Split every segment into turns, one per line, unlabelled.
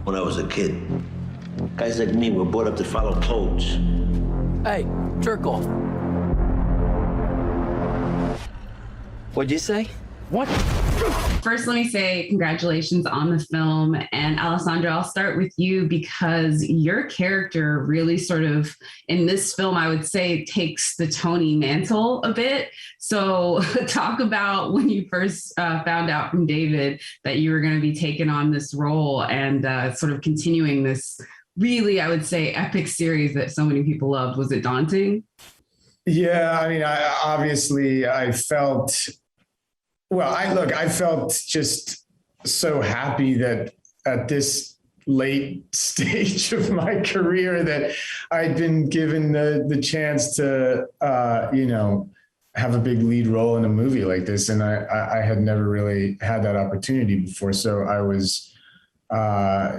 when I was a kid. Guys like me were brought up to follow codes.
Hey, jerk off. What'd you say? What?
First, let me say congratulations on the film. And Alessandro, I'll start with you because your character really sort of, in this film, I would say, takes the Tony mantle a bit. So talk about when you first found out from David that you were going to be taking on this role and sort of continuing this really, I would say, epic series that so many people loved. Was it daunting?
Yeah, I mean, I felt... Well, I felt just so happy that at this late stage of my career that I'd been given the chance to, have a big lead role in a movie like this. And I had never really had that opportunity before. So I was, I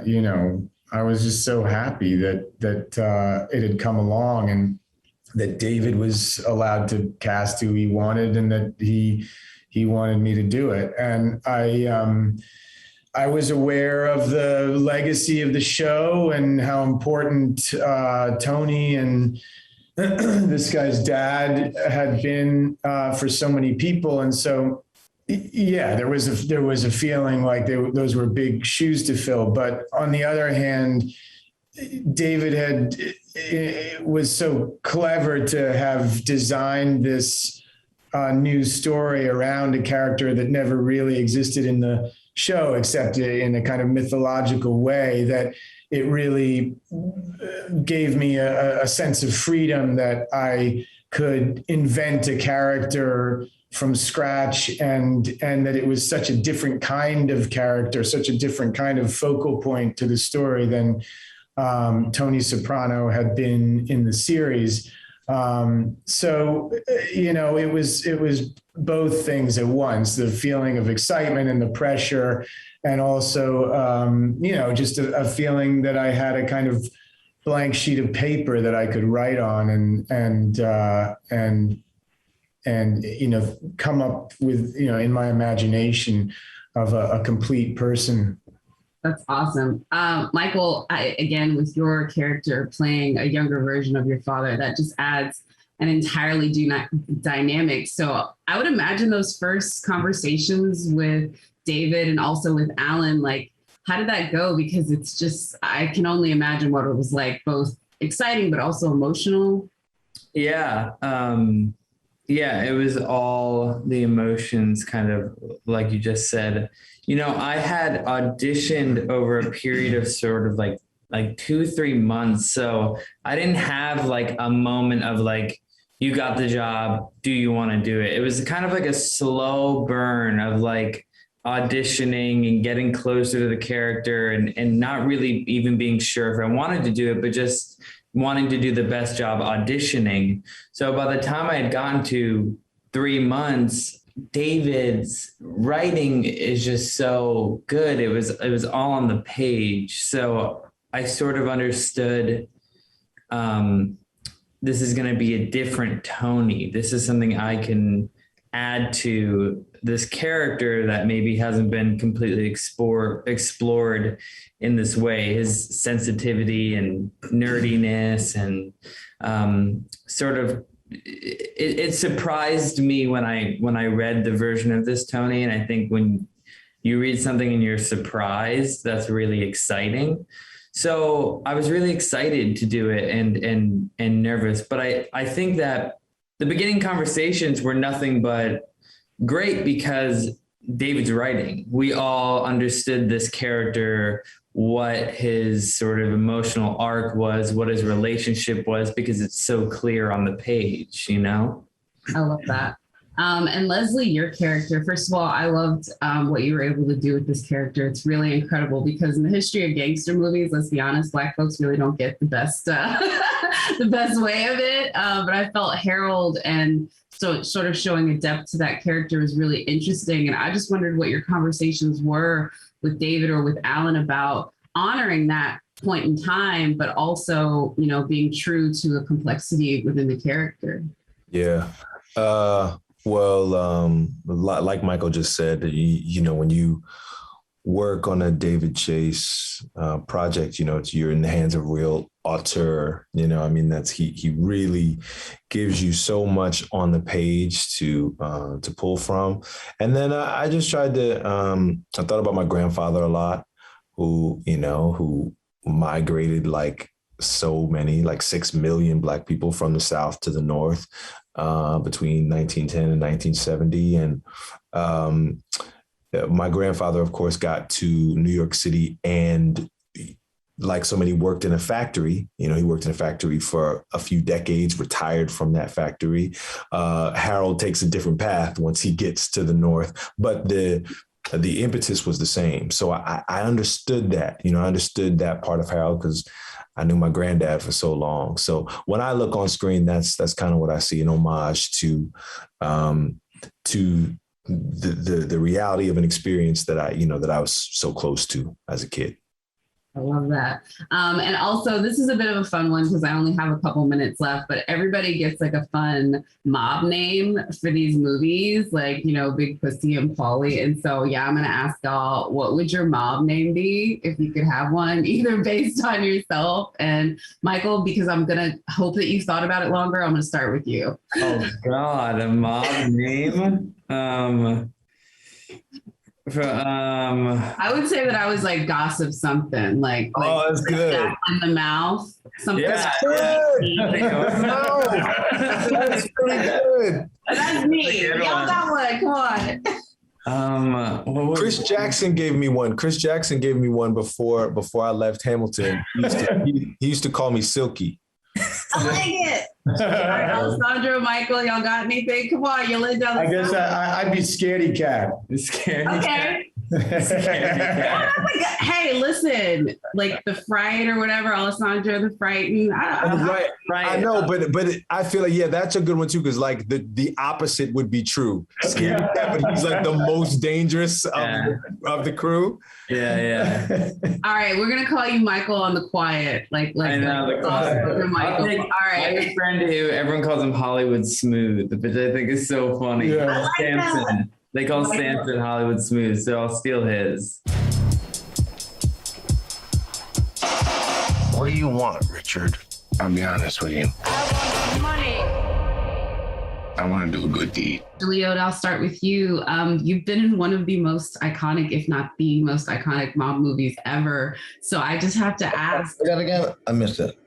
was just so happy that it had come along and that David was allowed to cast who he wanted and that he wanted me to do it. And I was aware of the legacy of the show and how important Tony and this guy's dad had been for so many people. And so, yeah, there was a feeling like those were big shoes to fill. But on the other hand, David was so clever to have designed this new story around a character that never really existed in the show, except in a kind of mythological way, that it really gave me a sense of freedom that I could invent a character from scratch and that it was such a different kind of character, such a different kind of focal point to the story than Tony Soprano had been in the series. So, it was both things at once, the feeling of excitement and the pressure, and also, just a feeling that I had a kind of blank sheet of paper that I could write on and come up with, in my imagination of a complete person.
That's awesome. Michael, again, with your character playing a younger version of your father, that just adds an entirely dynamic. So I would imagine those first conversations with David and also with Alan, like, how did that go? Because it's just, I can only imagine what it was like, both exciting, but also emotional.
Yeah. It was all the emotions, kind of like you just said. I had auditioned over a period of sort of like 2-3 months. So I didn't have like a moment of like, you got the job, do you want to do it? It was kind of like a slow burn of like auditioning and getting closer to the character and not really even being sure if I wanted to do it, but just wanting to do the best job auditioning. So by the time I had gotten to 3 months, David's writing is just so good. It was all on the page. So I sort of understood this is going to be a different Tony. This is something I can add to this character that maybe hasn't been completely explored in this way. His sensitivity and nerdiness and sort of it surprised me when I read the version of this Tony. And I think when you read something and you're surprised, that's really exciting. So I was really excited to do it and nervous, but I think that the beginning conversations were nothing but great because David's writing. We all understood this character, what his sort of emotional arc was, what his relationship was, because it's so clear on the page,
I love that. And Leslie, your character, first of all, I loved what you were able to do with this character. It's really incredible because in the history of gangster movies, let's be honest, Black folks really don't get the best the best way of it. But I felt Harold and so sort of showing a depth to that character is really interesting. And I just wondered what your conversations were with David or with Alan about honoring that point in time, but also, being true to the complexity within the character.
Yeah. Like Michael just said, when you work on a David Chase project, you're in the hands of a real auteur, I mean, he really gives you so much on the page to pull from. And then I just tried to, I thought about my grandfather a lot, who migrated like so many, like 6 million Black people from the South to the North between 1910 and 1970. And my grandfather, of course, got to New York City and, like so many, worked in a factory. He worked in a factory for a few decades, retired from that factory. Harold takes a different path once he gets to the North, but the impetus was the same. So I understood that, I understood that part of Harold because I knew my granddad for so long. So when I look on screen, that's kind of what I see, an homage to the reality of an experience that I was so close to as a kid.
I love that. And also, this is a bit of a fun one because I only have a couple minutes left, but everybody gets like a fun mob name for these movies, like, Big Pussy and Paulie. And so, yeah, I'm going to ask y'all, what would your mob name be if you could have one, either based on yourself? And Michael, because I'm going to hope that you've thought about it longer, I'm going to start with you.
Oh, God, a mob name? I
would say that I was like Gossip something, like
that's good.
Jack in the Mouth. Something.
Yeah,
that's pretty good.
That's me. Y'all got one. Come on.
Chris Jackson gave me one. Before I left Hamilton. He used to call me Silky.
I like it. All right, Alessandro, Michael, y'all got anything? Come on, you laid down the
I guess I'd be Scaredy Cat.
Okay. Hey, listen, like the Fright or whatever, Alessandro the Frightened.
Right. I know, but I feel like, that's a good one too, because like the opposite would be true. Scaredy Cat, but he's like the most dangerous of the crew.
Yeah.
All right, we're gonna call you Michael on the quiet, like
I know, the quiet.
Michael. All right.
I have a friend who everyone calls him Hollywood Smooth, which I think is so funny.
Yeah.
Samson. They call Samson Hollywood Smooth, so I'll steal his.
What do you want, Richard? I'll be honest with you.
I want money.
I want to do a good deed.
Liotta, I'll start with you. You've been in one of the most iconic, if not the most iconic mob movies ever. So I just have to ask.
Again, I missed it.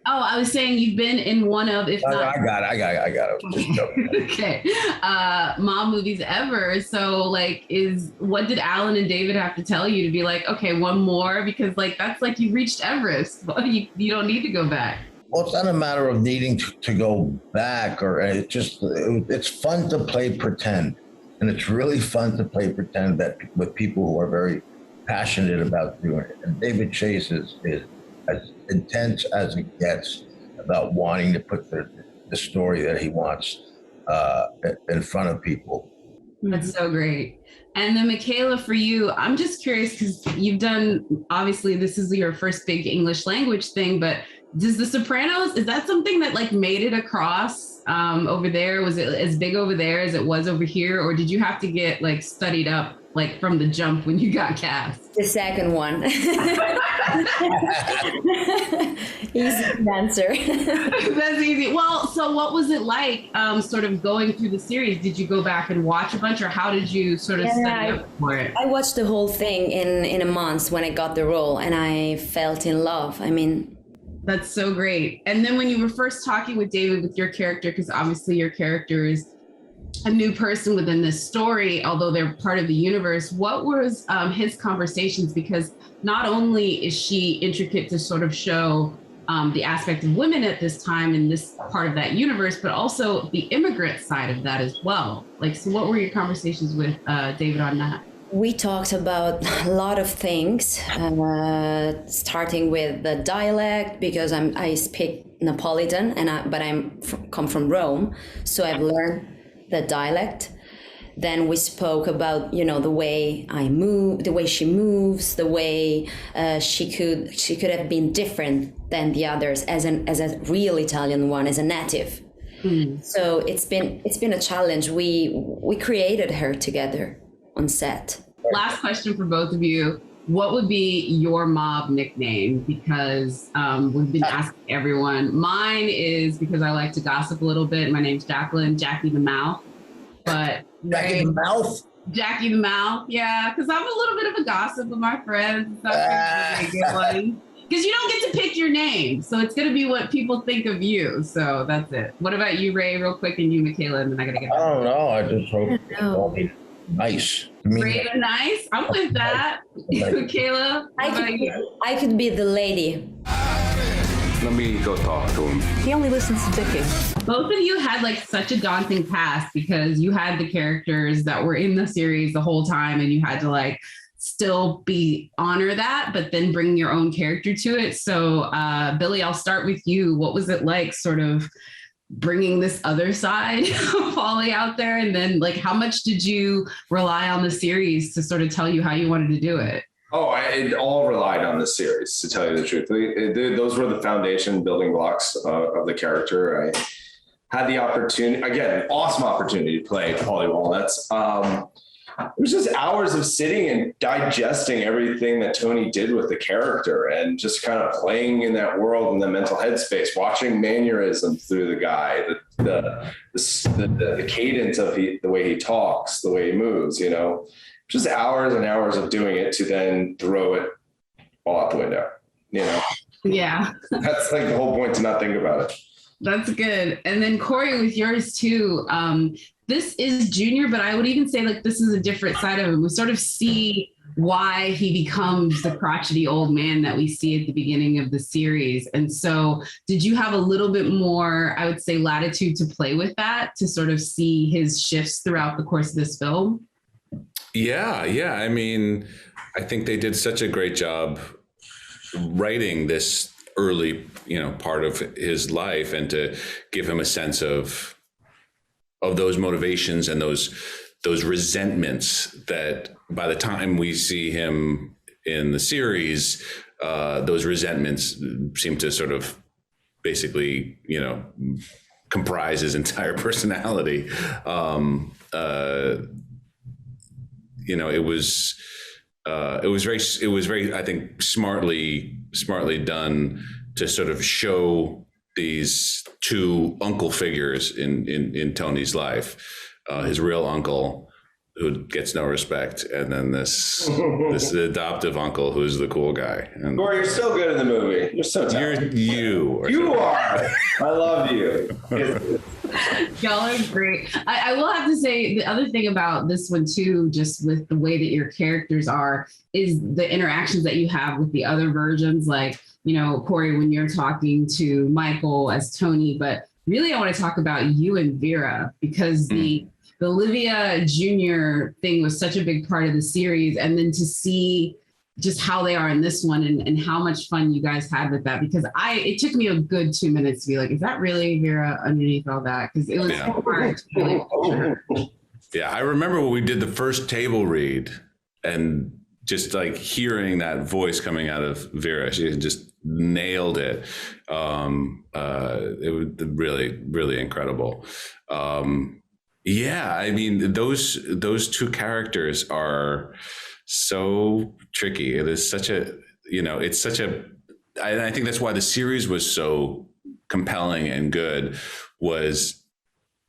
Oh, I was saying you've been in one of, if not.
I got it. Just joking.
Okay. Mob movies ever. So what did Alan and David have to tell you to be like, okay, one more? Because that's like you reached Everest. You don't need to go back.
Well, it's not a matter of needing to go back, or it's fun to play pretend. And it's really fun to play pretend that with people who are very passionate about doing it. And David Chase is as intense as it gets about wanting to put the story that he wants in front of people.
That's so great. And then Michela, for you, I'm just curious because you've done, obviously this is your first big English language thing, but does The Sopranos, is that something that made it across over there? Was it as big over there as it was over here? Or did you have to get studied up from the jump when you got cast?
The second one. Easy answer.
That's easy. Well, so what was it like sort of going through the series? Did you go back and watch a bunch, or how did you sort of study up for it?
I watched the whole thing in a month when I got the role, and I felt in love.
That's so great. And then when you were first talking with David with your character, because obviously your character is a new person within this story, although they're part of the universe, what was his conversations? Because not only is she intricate to sort of show the aspect of women at this time in this part of that universe, but also the immigrant side of that as well. So what were your conversations with David on that?
We talked about a lot of things, starting with the dialect, because I speak Napolitan, but come from Rome, so I've learned the dialect. Then we spoke about, the way I move, the way she moves, the way she could have been different than the others as a real Italian one, as a native. So it's been a challenge. We created her together on set.
last question for both of you. What would be your mob nickname? Because we've been asking everyone. Mine is, because I like to gossip a little bit, my name's Jacqueline, Jackie the Mouth. But
Jackie the Mouth?
Jackie the Mouth, yeah, because I'm a little bit of a gossip with my friends. It's not really a good one. Because you don't get to pick your name. So it's going to be what people think of you. So that's it. What about you, Ray, real quick, and you, Michaela, and then I got to get
I don't know. I just hope nice.
Ray the Nice? I'm with that. Michaela, what about you?
I could be the lady.
Let me go talk to him.
He only listens to Dickie.
Both of you had like such a daunting past because you had the characters that were in the series the whole time and you had to like still honor that, but then bring your own character to it. So Billy, I'll start with you. What was it like sort of bringing this other side of Polly out there? And then like, how much did you rely on the series to sort of tell you how you wanted to do it?
Oh, it all relied on the series, to tell you the truth. Those were the foundation building blocks of the character. I had the opportunity, again, awesome opportunity to play Polly Walnuts. It was just hours of sitting and digesting everything that Tony did with the character and just kind of playing in that world in the mental headspace, watching mannerisms through the guy, the cadence of the way he talks, the way he moves, you know. Just hours and hours of doing it to then throw it all out the window, you know?
Yeah.
That's like the whole point, to not think about it.
That's good. And then Corey, with yours too, this is Junior, but I would even say like this is a different side of him. We sort of see why he becomes the crotchety old man that we see at the beginning of the series. And so did you have a little bit more, I would say, latitude to play with that, to sort of see his shifts throughout the course of this film?
Yeah. I mean, I think they did such a great job writing this early, part of his life, and to give him a sense of those motivations and those resentments that by the time we see him in the series, those resentments seem to sort of basically, comprise his entire personality. It was very, I think, smartly done to sort of show these two uncle figures in Tony's life, his real uncle who gets no respect, and then this adoptive uncle who's the cool guy. And
Corey, you're so good in the movie. You're so talented.
You
are. I love you.
Y'all are great. I will have to say the other thing about this one too, just with the way that your characters are, is the interactions that you have with the other versions. Like, Corey, when you're talking to Michael as Tony, but really I want to talk about you and Vera, because the Olivia Jr. thing was such a big part of the series. And then to see just how they are in this one and how much fun you guys had with that, because it took me a good 2 minutes to be like, is that really Vera underneath all that? Because it was so hard to really picture.
Yeah, I remember when we did the first table read and just like hearing that voice coming out of Vera, she just nailed it. It was really, really incredible. Yeah, I mean, those two characters are so tricky. It is such a, I think that's why the series was so compelling and good, was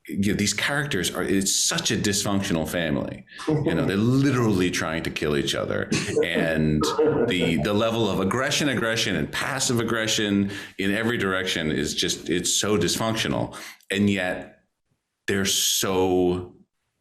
these characters it's such a dysfunctional family. They're literally trying to kill each other. And the level of aggression and passive aggression in every direction is it's so dysfunctional. And yet they're so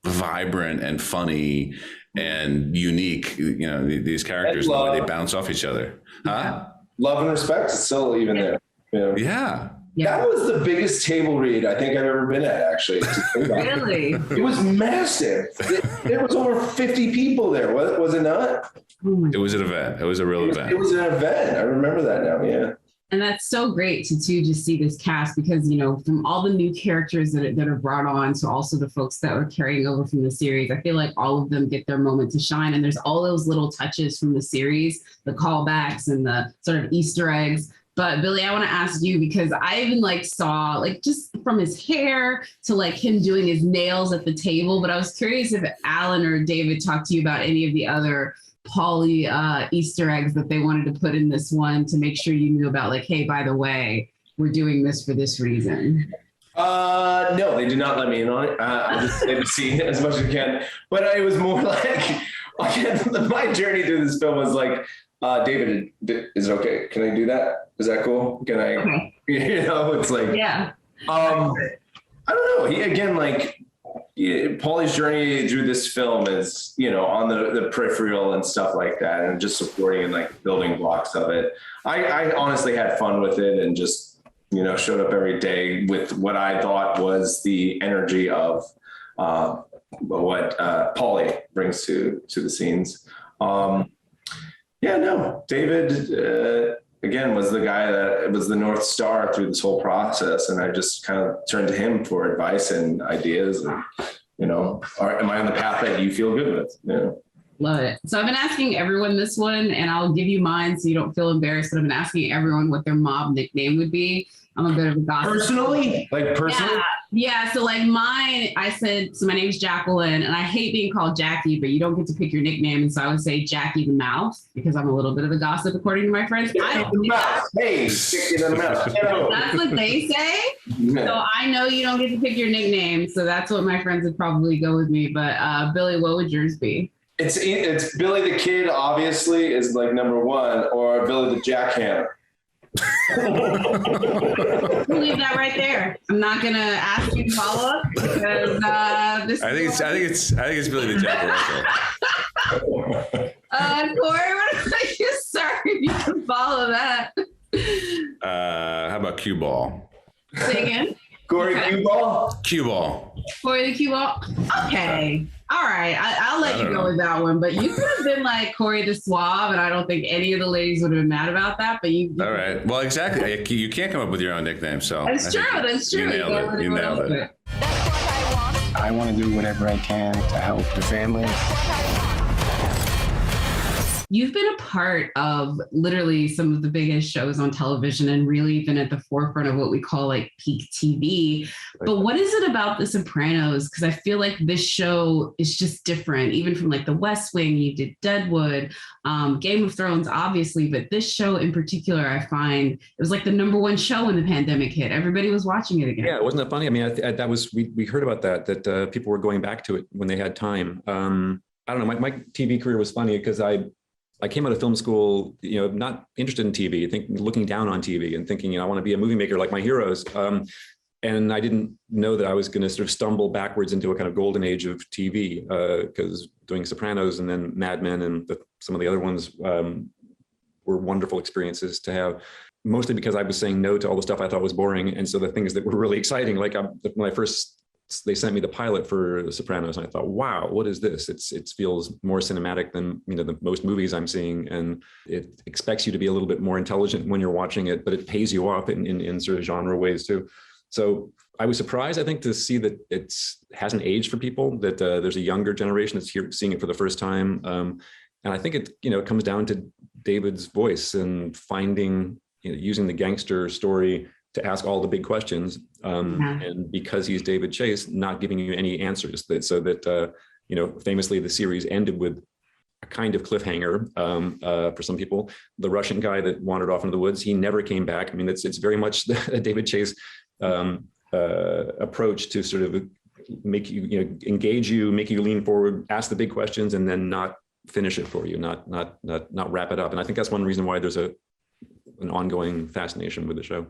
vibrant and funny and unique, these characters, the way they bounce off each other. Huh?
Love and respect is still even there.
Yeah.
That was the biggest table read I think I've ever been at, actually.
Really?
It was massive. There was over 50 people there. Was it not?
It was an event. It was a real event.
It was an event. I remember that now. Yeah.
And that's so great to just see this cast, because, from all the new characters that are brought on to also the folks that are carrying over from the series, I feel like all of them get their moment to shine. And there's all those little touches from the series, the callbacks and the sort of Easter eggs. But Billy, I want to ask you, because I even like saw like just from his hair to like him doing his nails at the table. But I was curious if Alan or David talked to you about any of the other Pauly Easter eggs that they wanted to put in this one to make sure you knew about, like, hey, by the way, we're doing this for this reason.
No, they did not let me in on it. I just stayed to see as much as I can. But it was more like, again, my journey through this film was like, David, is it okay? Can I do that? Is that cool? Can I,
Okay.
you know, it's like,
Yeah.
I don't know. He, again, like, Pauly's journey through this film is, you know, on the peripheral and stuff like that, and just supporting and like building blocks of it. I honestly had fun with it and just, you know, showed up every day with what I thought was the energy of what Pauly brings to the scenes. David, again, was the guy that was the North Star through this whole process. And I just kind of turned to him for advice and ideas and, you know, am I on the path that you feel good with? You know?
Love it. So I've been asking everyone this one, and I'll give you mine so you don't feel embarrassed, but I've been asking everyone what their mob nickname would be. I'm a bit of a gossip.
Personally? Like personally?
Yeah. So like mine, I said, so my name's Jacqueline, and I hate being called Jackie, but you don't get to pick your nickname. And so I would say Jackie the Mouth, because I'm a little bit of a gossip, according to my friends.
Hey, stick it in the mouth.
That's what they say. So I know you don't get to pick your nickname. So that's what my friends would probably go with me. But Billy, what would yours be?
It's Billy the Kid, obviously, is like number one, or Billy the Jackhammer.
We'll leave that right there. I'm not gonna ask you to follow up because this.
I think it's Billy the Jack.
Corey, what about you? Sorry, you can follow that.
How about cue ball?
Say again.
Corey,
okay.
Cue ball.
Cue ball.
Corey the cue ball. Okay. All right, I'll let you go with that one. But you could have been like Corey the Suave, and I don't think any of the ladies would have been mad about that. But you
all right. Well, exactly. You can't come up with your own nickname. So
that's true. That's true.
You nailed it. You nailed it.
I want to do whatever I can to help the family.
You've been a part of literally some of the biggest shows on television and really been at the forefront of what we call like peak TV. But what is it about The Sopranos? Because I feel like this show is just different, even from like The West Wing, you did Deadwood, Game of Thrones, obviously, but this show in particular, I find it was like the #1 show when the pandemic hit. Everybody was watching it again.
Yeah, wasn't that funny? I mean, that was, we heard about that people were going back to it when they had time. I don't know, my TV career was funny because I came out of film school, you know, not interested in TV, looking down on TV and thinking, you know, I want to be a movie maker like my heroes. And I didn't know that I was going to sort of stumble backwards into a kind of golden age of TV because doing Sopranos and then Mad Men and some of the other ones were wonderful experiences to have, mostly because I was saying no to all the stuff I thought was boring. And so the things that were really exciting, like when they sent me the pilot for The Sopranos, and I thought, wow, what is this? It feels more cinematic than, you know, the most movies I'm seeing, and it expects you to be a little bit more intelligent when you're watching it, but it pays you off in sort of genre ways too. So I was surprised, I think, to see that it hasn't aged for people, that there's a younger generation that's here seeing it for the first time, and I think it comes down to David's voice and finding, you know, using the gangster story to ask all the big questions, and because he's David Chase, not giving you any answers. So that you know, famously the series ended with a kind of cliffhanger for some people. The Russian guy that wandered off into the woods, he never came back. I mean, it's very much a David Chase approach to sort of make you, engage you, make you lean forward, ask the big questions, and then not finish it for you, not wrap it up. And I think that's one reason why there's an ongoing fascination with the show.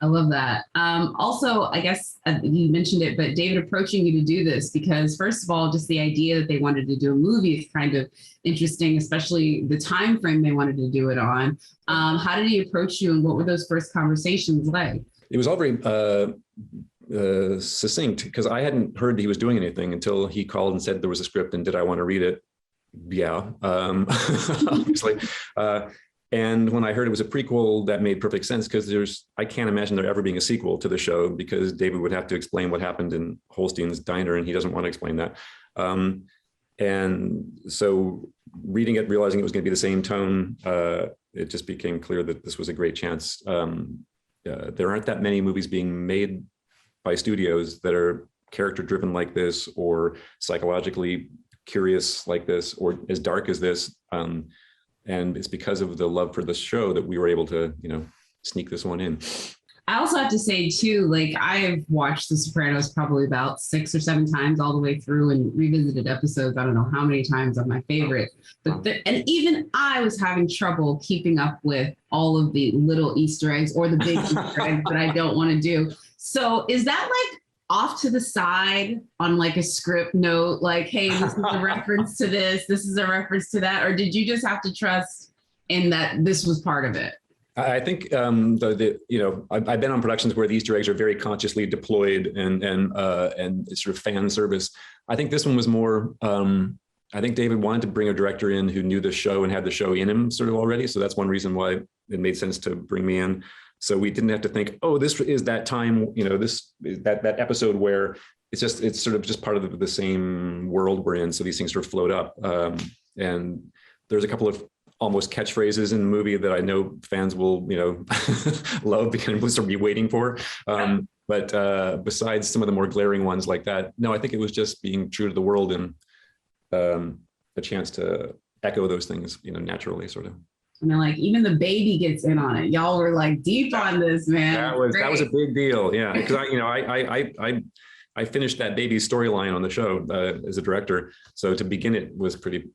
I love that. Also, I guess you mentioned it, but David approaching you to do this, because first of all, just the idea that they wanted to do a movie is kind of interesting, especially the time frame they wanted to do it on. How did he approach you, and what were those first conversations like? It was all very
Succinct, because I hadn't heard he was doing anything until he called and said there was a script and did I want to read it? Yeah, obviously. And when I heard it was a prequel, that made perfect sense, because I can't imagine there ever being a sequel to the show, because David would have to explain what happened in Holstein's diner, and he doesn't want to explain that. And so reading it, realizing it was going to be the same tone it just became clear that this was a great chance. There aren't that many movies being made by studios that are character driven like this, or psychologically curious like this, or as dark as this. And it's because of the love for the show that we were able to, sneak this one in.
I also have to say too, like I've watched The Sopranos probably about 6 or 7 times all the way through and revisited episodes. I don't know how many times on my favorite, but and even I was having trouble keeping up with all of the little Easter eggs or the big Easter eggs that I don't want to do. So is that like off to the side on like a script note, like, hey, this is a reference to this is a reference to that, or did you just have to trust in that this was part of it?
I think I've been on productions where the Easter eggs are very consciously deployed and it's sort of fan service. I think this one was more. I think David wanted to bring a director in who knew the show and had the show in him sort of already. So that's one reason why it made sense to bring me in. So we didn't have to think, oh, this is that time, this is that episode where it's sort of just part of the same world we're in. So these things sort of float up. And there's a couple of almost catchphrases in the movie that I know fans will, love because we'll sort of be waiting for. But besides some of the more glaring ones like that, no, I think it was just being true to the world and a chance to echo those things, naturally, sort of.
And then like even the baby gets in on it. Y'all were like deep on this, man.
That was a big deal, yeah. Because I finished that baby storyline on the show as a director, so to begin it was pretty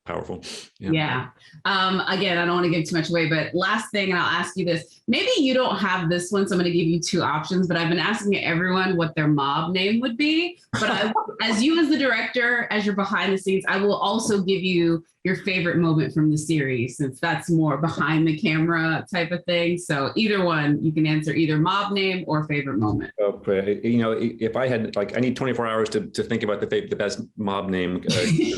powerful.
Yeah. Again, I don't want to give too much away, but last thing, and I'll ask you this. Maybe you don't have this one, so I'm going to give you 2 options, but I've been asking everyone what their mob name would be. But as you as the director, as you're behind the scenes, I will also give you your favorite moment from the series, since that's more behind the camera type of thing. So either one, you can answer either mob name or favorite moment.
Okay. If I had, I need 24 hours to think about the best mob name.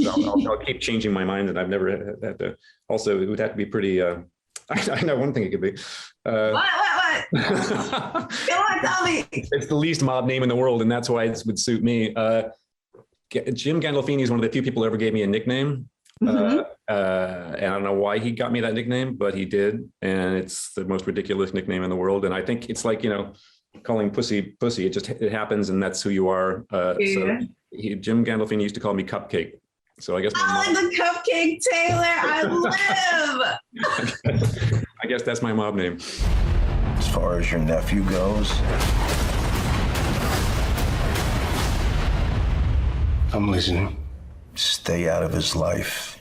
I'll keep changing my mind, and I've never had to. Also, it would have to be pretty. I know one thing it could be.
What? Come on, tell me. It's
the least mob name in the world, and that's why it would suit me. Jim Gandolfini is one of the few people who ever gave me a nickname. And I don't know why he got me that nickname, but he did, and it's the most ridiculous nickname in the world. And I think it's like calling pussy. It happens, and that's who you are. So Jim Gandolfini used to call me Cupcake. So I guess
I'm the Cupcake Taylor. I live.
I guess that's my mob name.
As far as your nephew goes,
I'm listening.
Stay out of his life.